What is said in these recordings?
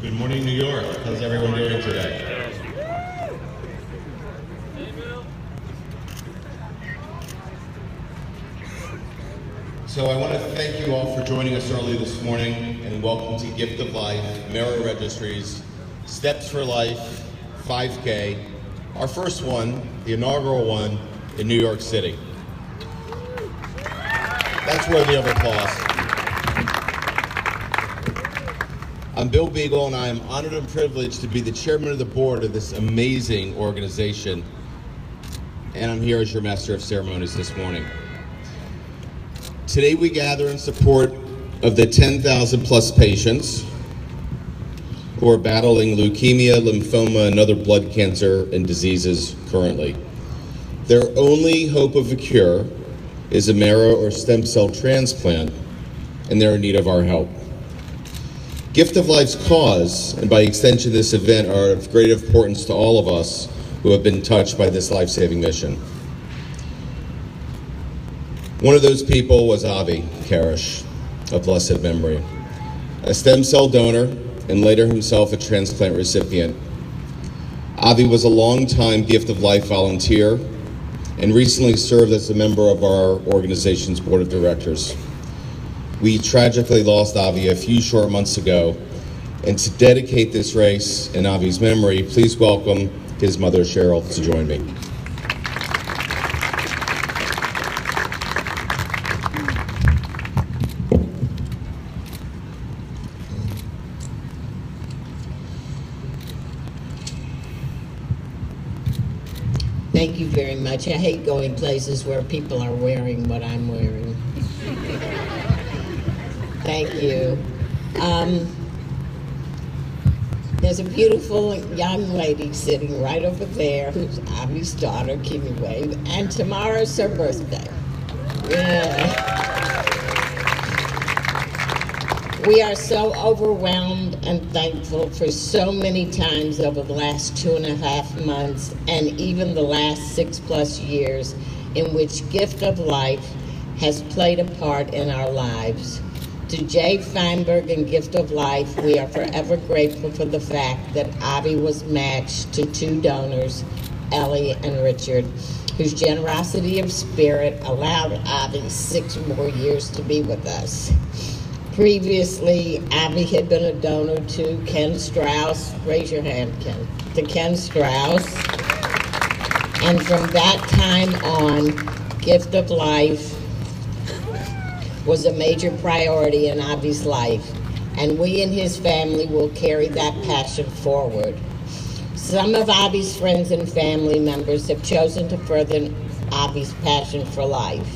Good morning, New York. How's everyone doing today? So I want to thank you all for joining us early this morning, and welcome to Gift of Life, Marrow Registry's Steps for Life 5K, our first one, the inaugural one in New York City. That's worthy of applause. I'm Bill Beagle, and I am honored and privileged to be the chairman of the board of this amazing organization, and I'm here as your master of ceremonies this morning. Today we gather in support of the 10,000 plus patients who are battling leukemia, lymphoma, and other blood cancer and diseases currently. Their only hope of a cure is a marrow or stem cell transplant, and they're in need of our help. Gift of Life's cause, and by extension this event, are of great importance to all of us who have been touched by this life-saving mission. One of those people was Avi Karish, of blessed memory, a stem cell donor and later himself a transplant recipient. Avi was a longtime Gift of Life volunteer and recently served as a member of our organization's board of directors. We tragically lost Avi a few short months ago, and to dedicate this race in Avi's memory, please welcome his mother Cheryl to join me. Thank you very much. I hate going places where people are wearing what I'm wearing. Thank you. There's a beautiful young lady sitting right over there who's Avi's daughter, Kimmy Wave, and tomorrow's her birthday. Yeah. We are so overwhelmed and thankful for so many times over the last 2.5 months and even the last 6+ years in which Gift of Life has played a part in our lives. To Jay Feinberg and Gift of Life, we are forever grateful for the fact that Avi was matched to 2 donors, Ellie and Richard, whose generosity of spirit allowed Avi 6 more years to be with us. Previously, Avi had been a donor to Ken Strauss. Raise your hand, Ken. To Ken Strauss. And from that time on, Gift of Life was a major priority in Avi's life, and we and his family will carry that passion forward. Some of Avi's friends and family members have chosen to further Avi's passion for life.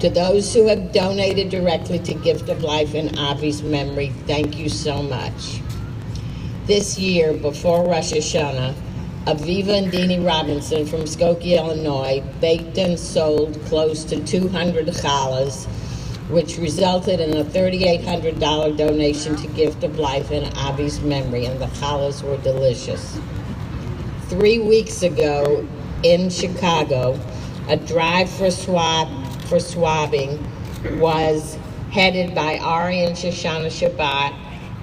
To those who have donated directly to Gift of Life in Avi's memory, thank you so much. This year, before Rosh Hashanah, Aviva and Deanie Robinson from Skokie, Illinois, baked and sold close to 200 challahs, which resulted in a $3,800 donation to Gift of Life in Avi's memory, and the challahs were delicious. 3 weeks ago in Chicago, a drive for swabbing was headed by Ari and Shoshana Shabbat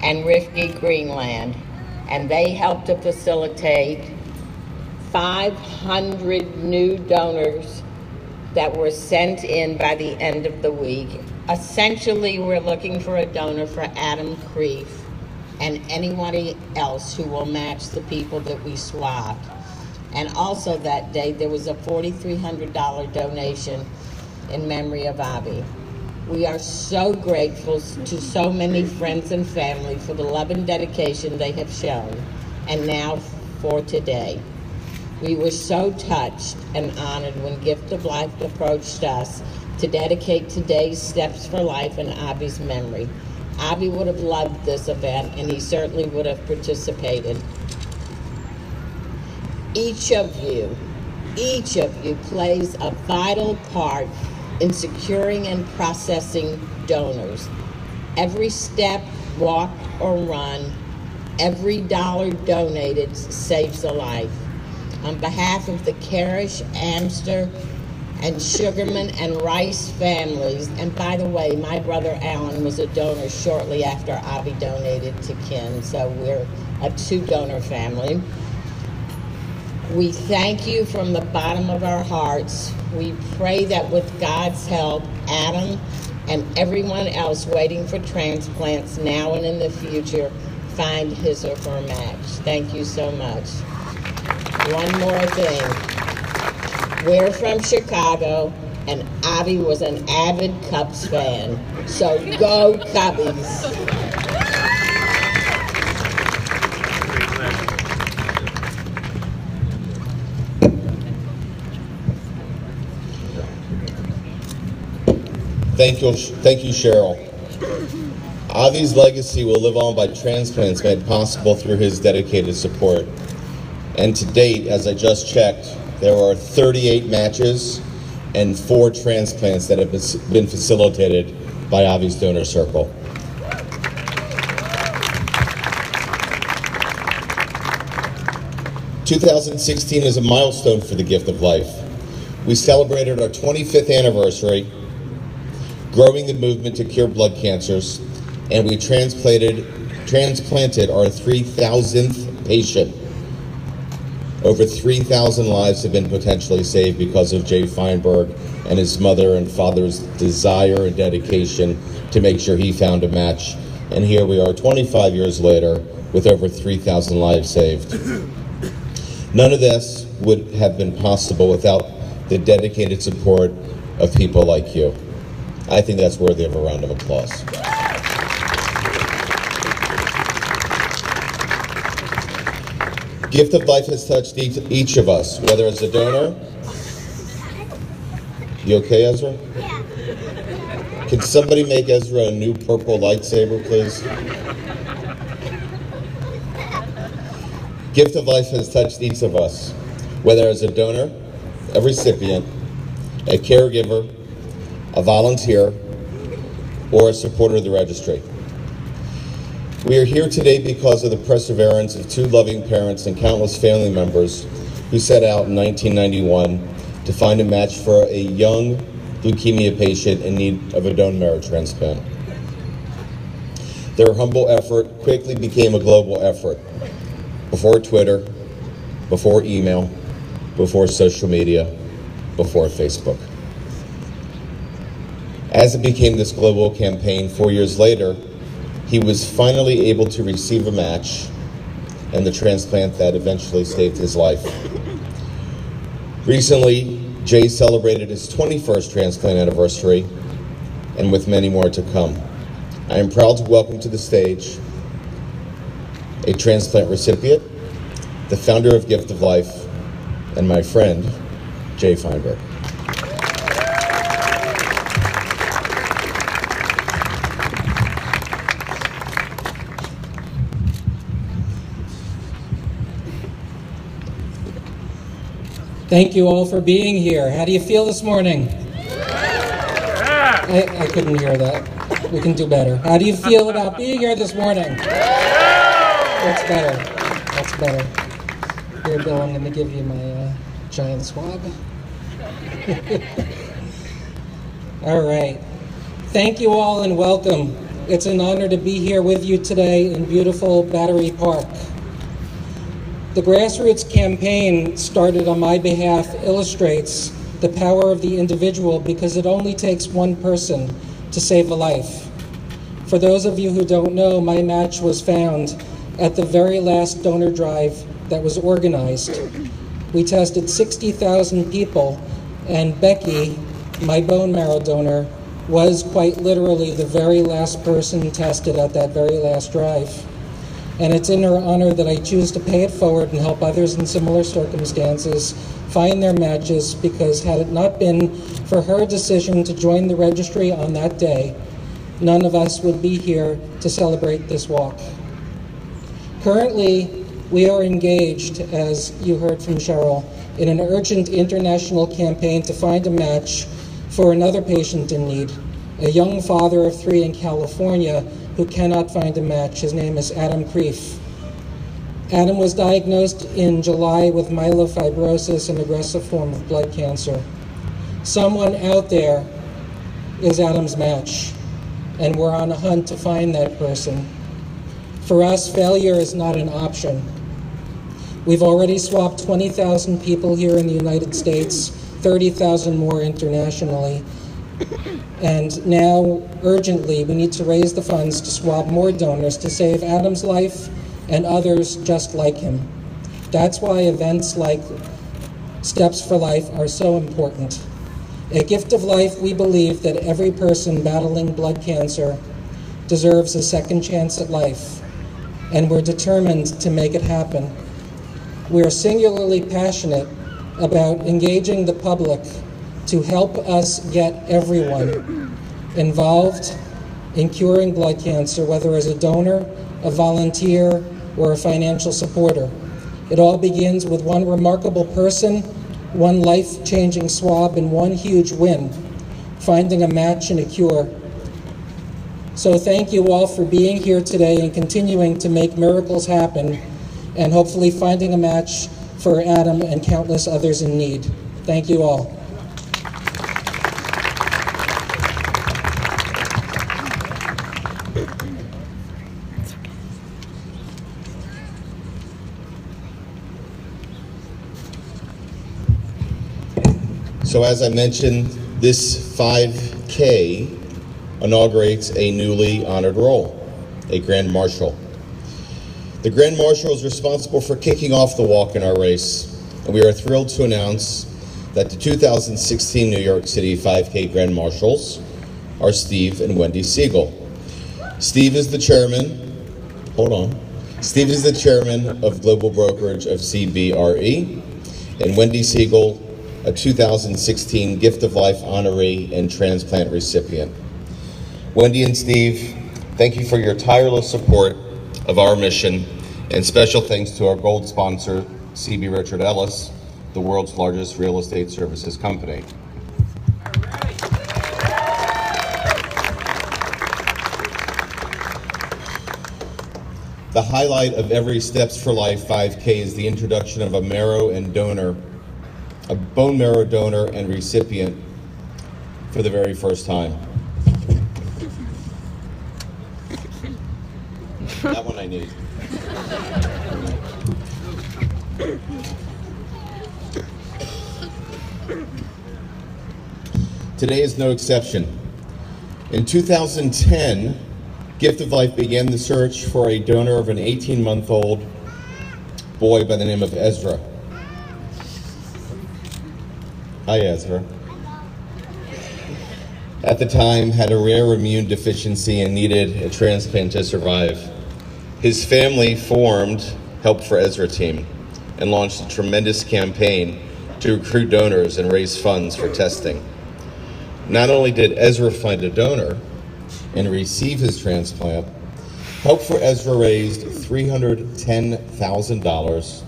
and Rifki Greenland, and they helped to facilitate 500 new donors that were sent in by the end of the week. Essentially, we're looking for a donor for Adam Kreef and anybody else who will match the people that we swabbed. And also that day, there was a $4,300 donation in memory of Avi. We are so grateful to so many friends and family for the love and dedication they have shown, and now for today. We were so touched and honored when Gift of Life approached us to dedicate today's Steps for Life in Avi's memory. Avi would have loved this event, and he certainly would have participated. Each of you plays a vital part in securing and processing donors. Every step, walk, or run, every dollar donated saves a life. On behalf of the Karish, Amster, and Sugarman and Rice families. And by the way, my brother Alan was a donor shortly after Avi donated to Kin, so we're a two-donor family. We thank you from the bottom of our hearts. We pray that with God's help, Adam and everyone else waiting for transplants now and in the future find his or her match. Thank you so much. One more thing. We're from Chicago, and Avi was an avid Cubs fan. So go Cubbies. Thank you, Cheryl. Avi's legacy will live on by transplants made possible through his dedicated support. And to date, as I just checked, there are 38 matches and 4 transplants that have been facilitated by Avi's Donor Circle. "2016 is a milestone for the Gift of Life. We celebrated our 25th anniversary, growing the movement to cure blood cancers, and we transplanted our 3,000th patient. Over 3,000 lives have been potentially saved because of Jay Feinberg and his mother and father's desire and dedication to make sure he found a match. And here we are 25 years later with over 3,000 lives saved. None of this would have been possible without the dedicated support of people like you. I think that's worthy of a round of applause. Gift of Life has touched each of us, whether as a donor. You okay, Ezra? Yeah. Can somebody make Ezra a new purple lightsaber, please? Gift of Life has touched each of us, whether as a donor, a recipient, a caregiver, a volunteer, or a supporter of the Registry. We are here today because of the perseverance of 2 loving parents and countless family members who set out in 1991 to find a match for a young leukemia patient in need of a bone marrow transplant. Their humble effort quickly became a global effort. Before Twitter, before email, before social media, before Facebook. As it became this global campaign 4 years later, he was finally able to receive a match and the transplant that eventually saved his life. Recently, Jay celebrated his 21st transplant anniversary, and with many more to come. I am proud to welcome to the stage a transplant recipient, the founder of Gift of Life, and my friend, Jay Feinberg. Thank you all for being here. How do you feel this morning? I couldn't hear that. We can do better. How do you feel about being here this morning? That's better. That's better. Here, Bill, I'm going to give you my giant swab. All right. Thank you all and welcome. It's an honor to be here with you today in beautiful Battery Park. The grassroots campaign started on my behalf illustrates the power of the individual because it only takes one person to save a life. For those of you who don't know, my match was found at the very last donor drive that was organized. We tested 60,000 people, and Becky, my bone marrow donor, was quite literally the very last person tested at that very last drive. And it's in her honor that I choose to pay it forward and help others in similar circumstances find their matches, because had it not been for her decision to join the registry on that day, none of us would be here to celebrate this walk. Currently, we are engaged, as you heard from Cheryl, in an urgent international campaign to find a match for another patient in need, a young father of 3 in California who cannot find a match. His name is Adam Kreef. Adam was diagnosed in July with myelofibrosis, an aggressive form of blood cancer. Someone out there is Adam's match, and we're on a hunt to find that person. For us, failure is not an option. We've already swabbed 20,000 people here in the United States, 30,000 more internationally, and now, urgently, we need to raise the funds to swab more donors to save Adam's life and others just like him. That's why events like Steps for Life are so important. At Gift of Life, we believe that every person battling blood cancer deserves a second chance at life, and we're determined to make it happen. We are singularly passionate about engaging the public to help us get everyone involved in curing blood cancer, whether as a donor, a volunteer, or a financial supporter. It all begins with one remarkable person, one life-changing swab, and one huge win, finding a match and a cure. So thank you all for being here today and continuing to make miracles happen, and hopefully finding a match for Adam and countless others in need. Thank you all. So as I mentioned, this 5K inaugurates a newly honored role, a Grand Marshal. The Grand Marshal is responsible for kicking off the walk in our race, and we are thrilled to announce that the 2016 New York City 5K Grand Marshals are Steve and Wendy Siegel. Steve is the chairman of global brokerage of CBRE, and Wendy Siegel, a 2016 Gift of Life honoree and transplant recipient. Wendy and Steve, thank you for your tireless support of our mission, and special thanks to our gold sponsor, CB Richard Ellis, the world's largest real estate services company. The highlight of every Steps for Life 5K is the introduction of a bone marrow donor and recipient for the very first time. That one I need. Today is no exception. In 2010, Gift of Life began the search for a donor of an 18-month-old boy by the name of Ezra. Hi, Ezra. At the time, had a rare immune deficiency and needed a transplant to survive. His family formed Help for Ezra team and launched a tremendous campaign to recruit donors and raise funds for testing. Not only did Ezra find a donor and receive his transplant, Help for Ezra raised $310,000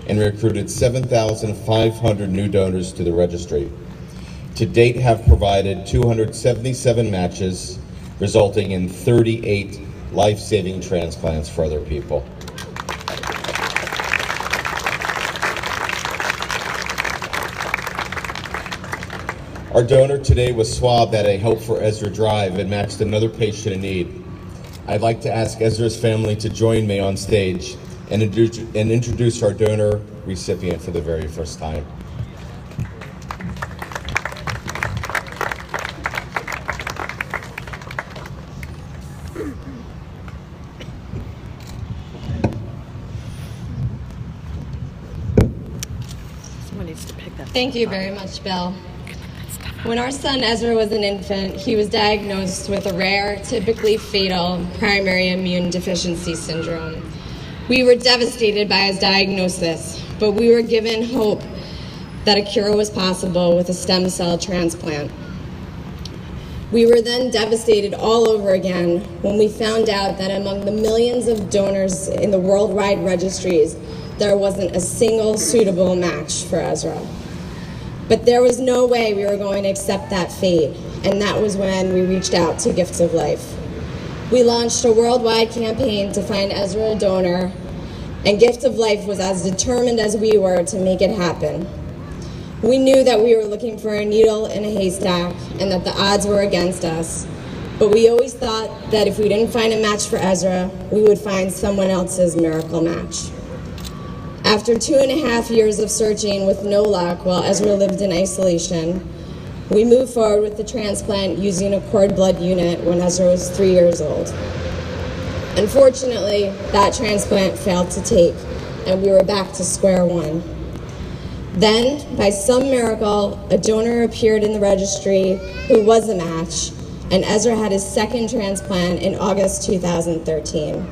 and recruited 7,500 new donors to the registry. To date, have provided 277 matches, resulting in 38 life-saving transplants for other people. Our donor today was swabbed at a Help for Ezra drive and matched another patient in need. I'd like to ask Ezra's family to join me on stage and introduce our donor recipient for the very first time. Someone needs to pick that. Thank you very much, Bill. When our son Ezra was an infant, he was diagnosed with a rare, typically fatal, primary immune deficiency syndrome. We were devastated by his diagnosis, but we were given hope that a cure was possible with a stem cell transplant. We were then devastated all over again when we found out that among the millions of donors in the worldwide registries, there wasn't a single suitable match for Ezra. But there was no way we were going to accept that fate, and that was when we reached out to Gifts of Life. We launched a worldwide campaign to find Ezra a donor, and Gift of Life was as determined as we were to make it happen. We knew that we were looking for a needle in a haystack and that the odds were against us. But we always thought that if we didn't find a match for Ezra, we would find someone else's miracle match. After 2.5 years of searching with no luck while Ezra lived in isolation, we moved forward with the transplant using a cord blood unit when Ezra was 3 years old. Unfortunately, that transplant failed to take, and we were back to square one. Then, by some miracle, a donor appeared in the registry who was a match, and Ezra had his second transplant in August 2013.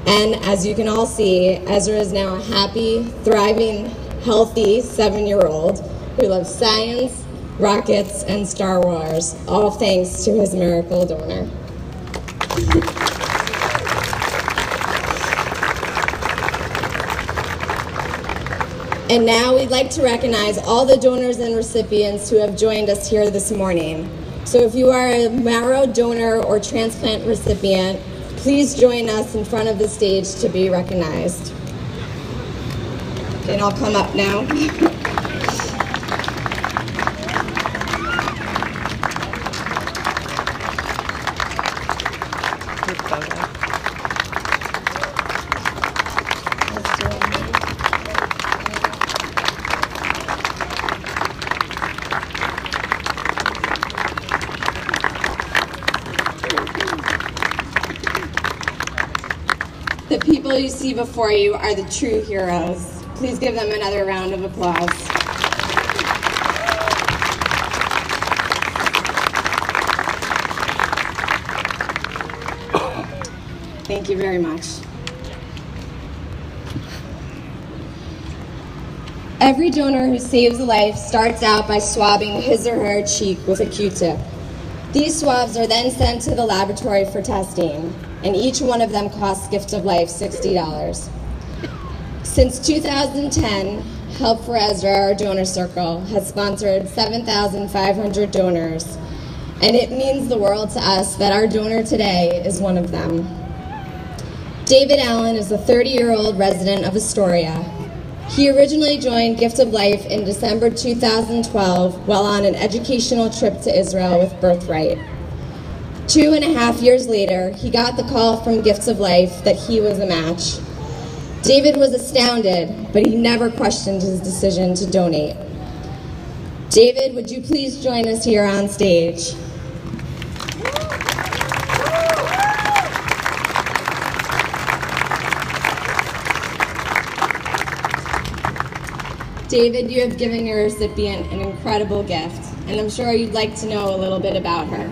And as you can all see, Ezra is now a happy, thriving, healthy 7-year-old who loves science, rockets, and Star Wars, all thanks to his miracle donor. And now we'd like to recognize all the donors and recipients who have joined us here this morning. So if you are a Marrow donor or transplant recipient, please join us in front of the stage to be recognized. And I'll come up now. The people you see before you are the true heroes. Please give them another round of applause. Thank you very much. Every donor who saves a life starts out by swabbing his or her cheek with a Q-tip. These swabs are then sent to the laboratory for testing, and each one of them costs Gift of Life $60. Since 2010, Help for Ezra, our donor circle, has sponsored 7,500 donors, and it means the world to us that our donor today is one of them. David Allen is a 30-year-old resident of Astoria. He originally joined Gift of Life in December 2012 while on an educational trip to Israel with Birthright. 2.5 years later, he got the call from Gifts of Life that he was a match. David was astounded, but he never questioned his decision to donate. David, would you please join us here on stage? David, you have given your recipient an incredible gift, and I'm sure you'd like to know a little bit about her.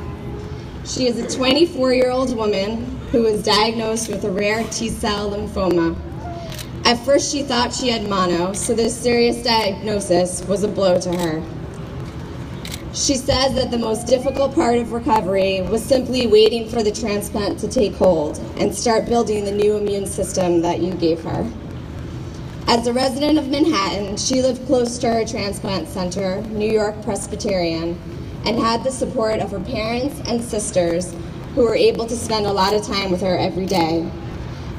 She is a 24-year-old woman who was diagnosed with a rare T-cell lymphoma. At first, she thought she had mono, so this serious diagnosis was a blow to her. She says that the most difficult part of recovery was simply waiting for the transplant to take hold and start building the new immune system that you gave her. As a resident of Manhattan, she lived close to her transplant center, New York Presbyterian, and had the support of her parents and sisters who were able to spend a lot of time with her every day.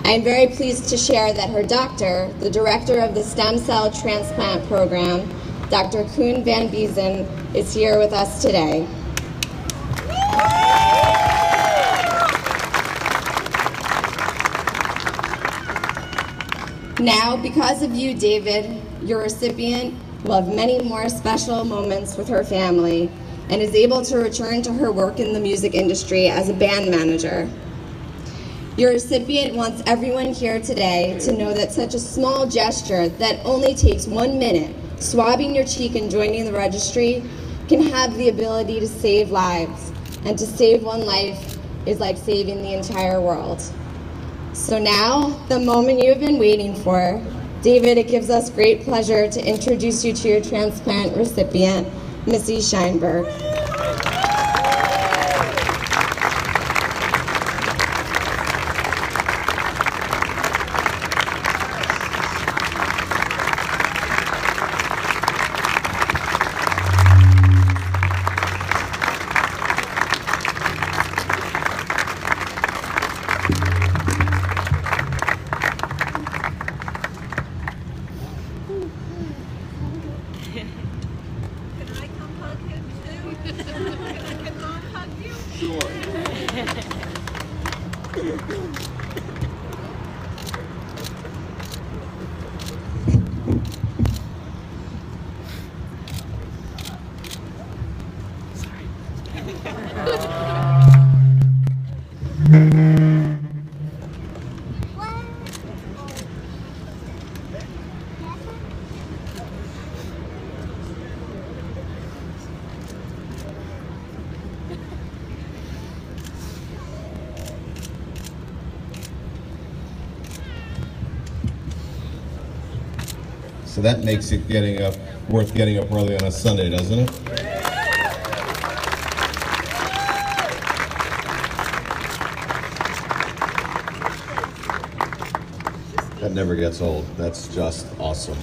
I am very pleased to share that her doctor, the director of the stem cell transplant program, Dr. Koen van Biezen, is here with us today. Now, because of you, David, your recipient will have many more special moments with her family and is able to return to her work in the music industry as a band manager. Your recipient wants everyone here today to know that such a small gesture that only takes 1 minute, swabbing your cheek and joining the registry, can have the ability to save lives. And to save one life is like saving the entire world. So now, the moment you have been waiting for. David, it gives us great pleasure to introduce you to your transplant recipient, Melissa Scheinberg. So that makes it worth getting up early on a Sunday, doesn't it? That never gets old. That's just awesome.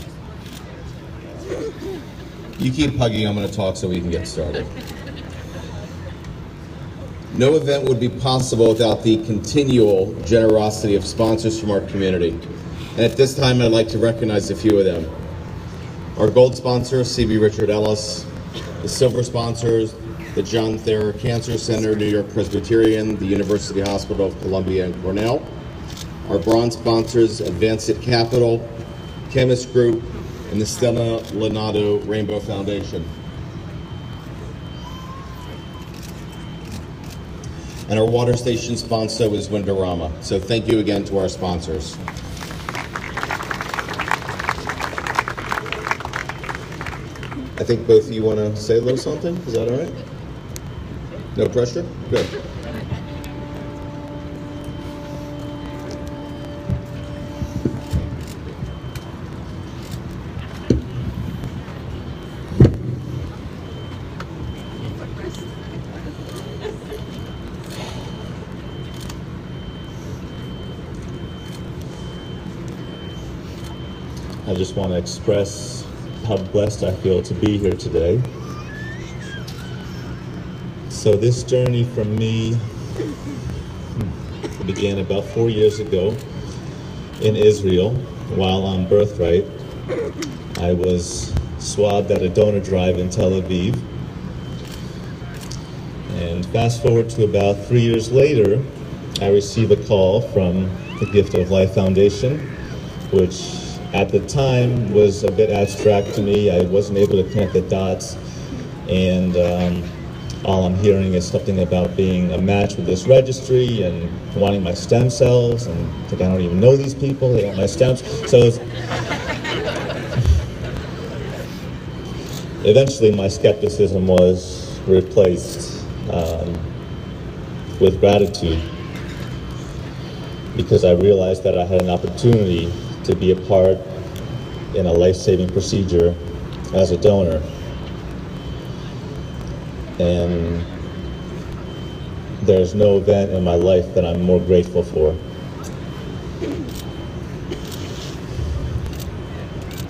You keep hugging, I'm going to talk so we can get started. No event would be possible without the continual generosity of sponsors from our community. And at this time, I'd like to recognize a few of them. Our gold sponsor, C.B. Richard Ellis. The silver sponsors, the John Thayer Cancer Center, New York Presbyterian, the University Hospital of Columbia and Cornell. Our bronze sponsors, Advanced Capital, Chemist Group, and the Stella Leonardo Rainbow Foundation. And our water station sponsor is Windorama. So thank you again to our sponsors. I think both of you want to say a little something. Is that all right? No pressure? Good. I just want to express how blessed I feel to be here today. So this journey from me began about 4 years ago in Israel while on birthright. I was swabbed at a donor drive in Tel Aviv. And fast forward to about 3 years later, I received a call from the Gift of Life Foundation, which at the time was a bit abstract to me. I wasn't able to connect the dots, and all I'm hearing is something about being a match with this registry and wanting my stem cells, and I think I don't even know these people, they want my stems. So eventually my skepticism was replaced with gratitude, because I realized that I had an opportunity to be a part in a life-saving procedure as a donor. And there's no event in my life that I'm more grateful for.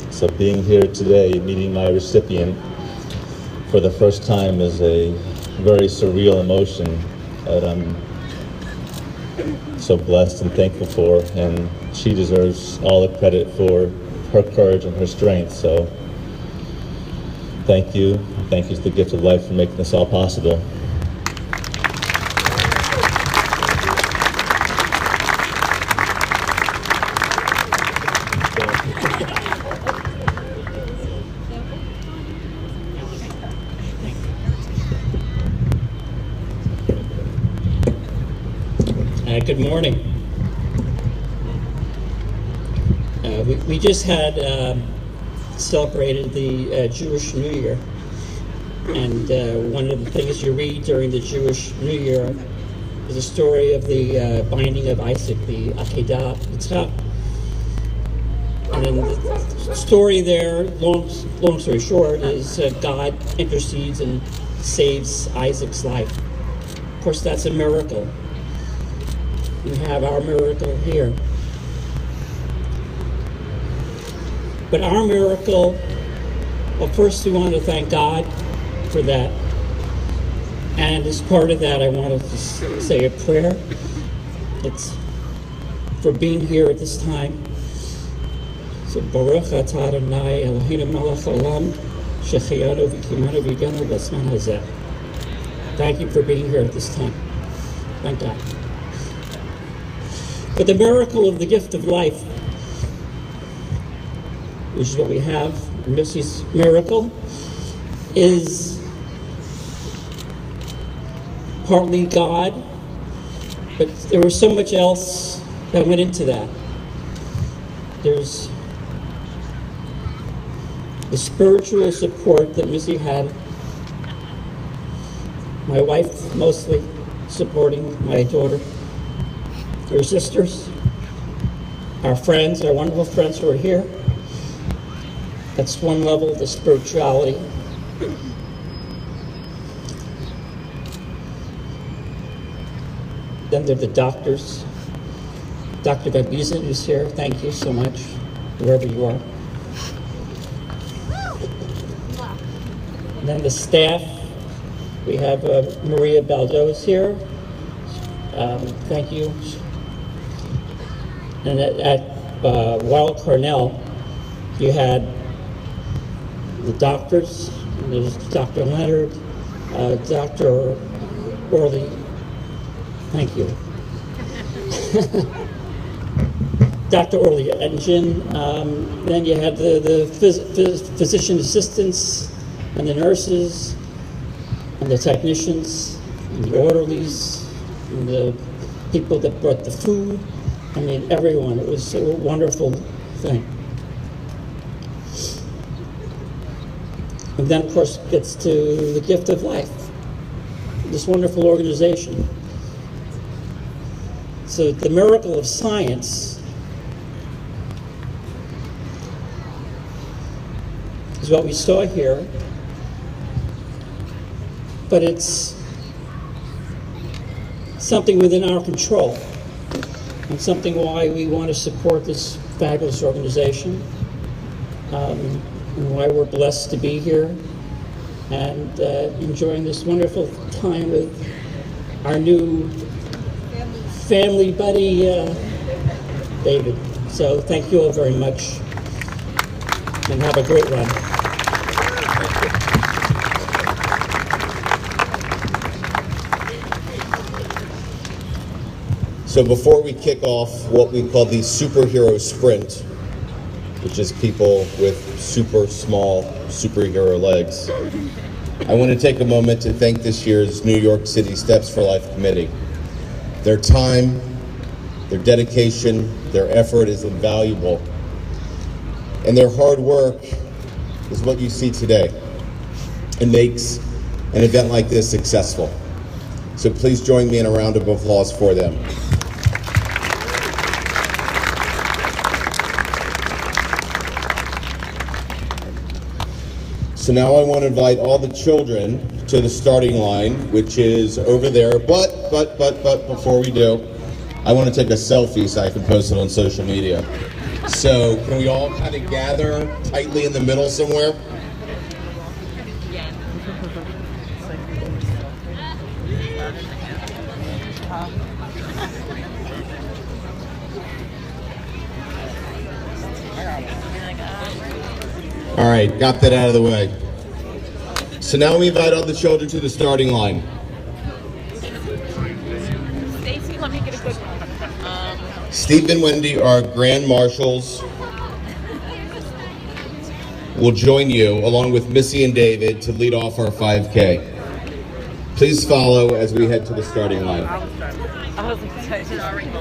So being here today, meeting my recipient for the first time is a very surreal emotion that I'm so blessed and thankful for, and she deserves all the credit for her courage and her strength. So thank you. Thank you to the Gift of Life for making this all possible. Good morning. We just had celebrated the Jewish New Year, and one of the things you read during the Jewish New Year is a story of the binding of Isaac, the Akedah Yitzchak. And in the story there, long story short, is God intercedes and saves Isaac's life. Of course, that's a miracle. We have our miracle here. But our miracle, well, first we want to thank God for that. And as part of that, I wanted to say a prayer. It's for being here at this time. So, Baruch atah Adonai Eloheinu melech haolam, shehecheyanu v'kimanu v'yiganu b'zman hazeh. Thank you for being here at this time. Thank God. But the miracle of the gift of life, which is what we have, Missy's miracle, is partly God, but there was so much else that went into that. There's the spiritual support that Missy had, my wife mostly supporting my daughter, her sisters, our friends, our wonderful friends who are here, That's one level of the spirituality. Then there are the doctors. Dr. Gabizan is here. Thank you so much, wherever you are. And then the staff. We have Maria Baldo's here. Thank you. And at Weill Cornell, you had the doctors. There's Dr. Leonard, Dr. Orley. Thank you. Dr. Orley Engine. Then you had the physician assistants and the nurses and the technicians and the orderlies and the people that brought the food. I mean, everyone. It was a wonderful thing. And then, of course, it gets to the gift of life, this wonderful organization. So the miracle of science is what we saw here, but it's something within our control, and something why we want to support this fabulous organization, and why we're blessed to be here and enjoying this wonderful time with our new family buddy, David. So thank you all very much, and have a great run. So before we kick off what we call the superhero sprint, which is people with super small superhero legs, I want to take a moment to thank this year's New York City Steps for Life Committee. Their time, their dedication, their effort is invaluable. And their hard work is what you see today. It makes an event like this successful. So please join me in a round of applause for them. So now I want to invite all the children to the starting line, which is over there. But before we do, I want to take a selfie so I can post it on social media. So can we all kind of gather tightly in the middle somewhere? All right, got that out of the way. So now we invite all the children to the starting line. Stacy, let me get a good one. Steve and Wendy, our grand marshals, will join you along with Missy and David to lead off our 5K. Please follow as we head to the starting line. I was excited already.